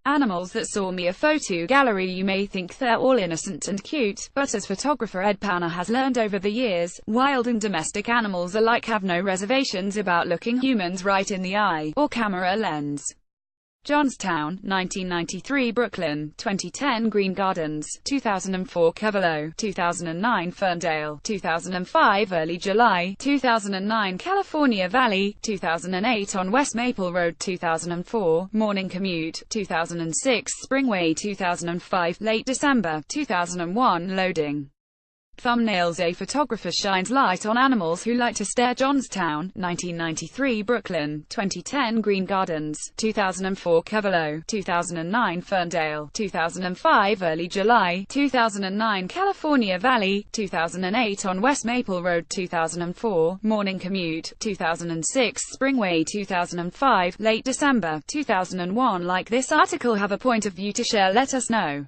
Animals that saw me a photo gallery. You may think they're all innocent and cute, but as photographer Ed Panner has learned over the years, wild and domestic animals alike have no reservations about looking humans right in the eye, or camera lens. Johnstown, 1993 Brooklyn, 2010 Green Gardens, 2004 Cavallo, 2009 Ferndale, 2005 Early July, 2009 California Valley, 2008 on West Maple Road, 2004 Morning Commute, 2006 Springway, 2005 Late December, 2001 Loading. Thumbnails. A photographer shines light on animals who like to stare. Johnstown, 1993 Brooklyn, 2010 Green Gardens, 2004 Cavallo, 2009 Ferndale, 2005 Early July, 2009 California Valley, 2008 on West Maple Road, 2004 Morning Commute, 2006 Springway, 2005 Late December, 2001. Like this article, have a point of view to share? Let us know.